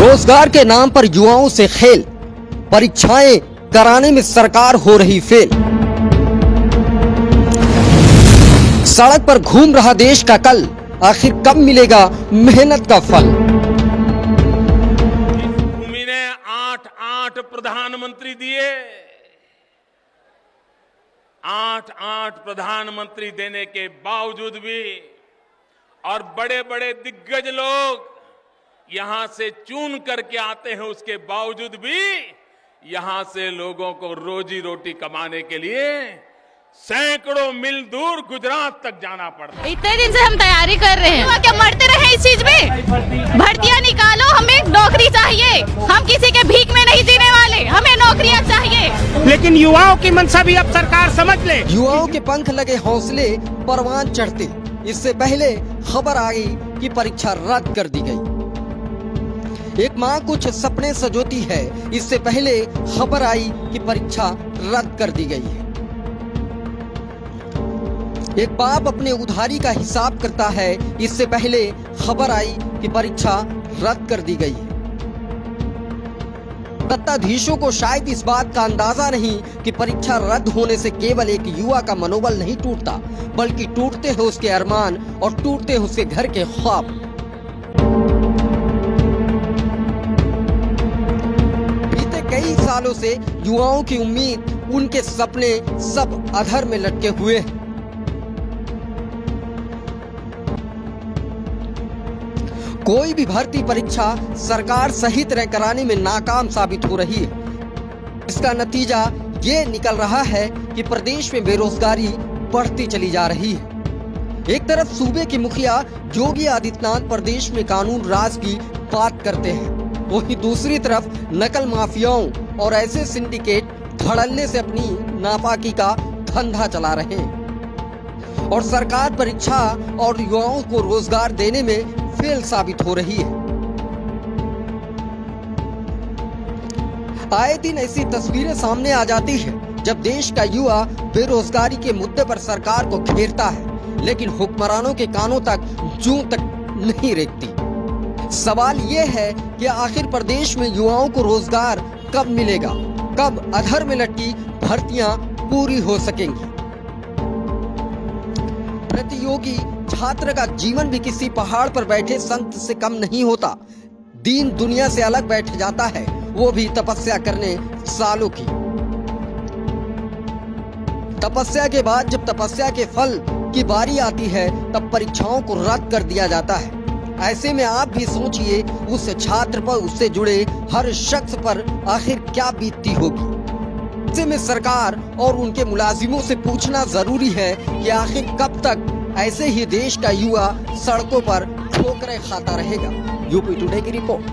रोजगार के नाम पर युवाओं से खेल, परीक्षाएं कराने में सरकार हो रही फेल। सड़क पर घूम रहा देश का कल, आखिर कब मिलेगा मेहनत का फल। भूमि ने 8 प्रधानमंत्री दिए, 8 प्रधानमंत्री देने के बावजूद भी और बड़े बड़े दिग्गज लोग यहां से चुन करके आते हैं, उसके बावजूद भी यहां से लोगों को रोजी रोटी कमाने के लिए सैकड़ों मील दूर गुजरात तक जाना पड़ता है। इतने दिन से हम तैयारी कर रहे हैं, क्या मरते रहे इस चीज में? भर्तियां निकालो, हमें नौकरी चाहिए। हम किसी के भीख में नहीं जीने वाले, हमें नौकरियां चाहिए। लेकिन युवाओं की मंशा भी अब सरकार समझ ले। युवाओं के पंख लगे हौसले परवान चढ़ते, इससे पहले खबर आई कि परीक्षा रद्द कर दी गई। एक माँ कुछ सपने सजोती है, इससे पहले खबर आई कि परीक्षा रद्द कर दी गई है। एक बाप अपने उधारी का हिसाब करता है, इससे पहले खबर आई कि परीक्षा रद्द कर दी गई है। सत्ताधीशों को शायद इस बात का अंदाजा नहीं कि परीक्षा रद्द होने से केवल एक युवा का मनोबल नहीं टूटता, बल्कि टूटते हैं उसके अरमान और टूटते हैं उसके घर के ख्वाब। बीते कई सालों से युवाओं की उम्मीद, उनके सपने सब अधर में लटके हुए हैं। कोई भी भर्ती परीक्षा सरकार सही तरह कराने में नाकाम साबित हो रही है। इसका नतीजा ये निकल रहा है कि प्रदेश में बेरोजगारी बढ़ती चली जा रही है। एक तरफ सूबे के मुखिया योगी आदित्यनाथ प्रदेश में कानून राज की बात करते हैं, वहीं दूसरी तरफ नकल माफियाओं और ऐसे सिंडिकेट धड़ल्ले से अपनी नापाकी का धंधा चला रहे हैं और सरकार परीक्षा और युवाओं को रोजगार देने में फेल साबित हो रही है। आए दिन ऐसी तस्वीरें सामने आ जाती है जब देश का युवा बेरोजगारी के मुद्दे पर सरकार को घेरता है, लेकिन हुक्मरानों के कानों तक जूं तक नहीं रेंगती। सवाल यह है कि आखिर प्रदेश में युवाओं को रोजगार कब मिलेगा, कब अधर में लटकी भर्तियां पूरी हो सकेंगी। प्रतियोगी छात्र का जीवन भी किसी पहाड़ पर बैठे संत से कम नहीं होता। दीन दुनिया से अलग बैठ जाता है, वो भी तपस्या करने सालों की। तपस्या के बाद जब तपस्या के फल की बारी आती है, तब परीक्षाओं को रद्द कर दिया जाता है। ऐसे में आप भी सोचिए, उस छात्र पर, उससे जुड़े हर शख्स पर आखिर क्या बीतती होगी। ऐसे में सरकार और उनके मुलाजिमों से पूछना जरूरी है कि आखिर कब तक ऐसे ही देश का युवा सड़कों पर ठोकरें खाता रहेगा। यूपी टुडे की रिपोर्ट।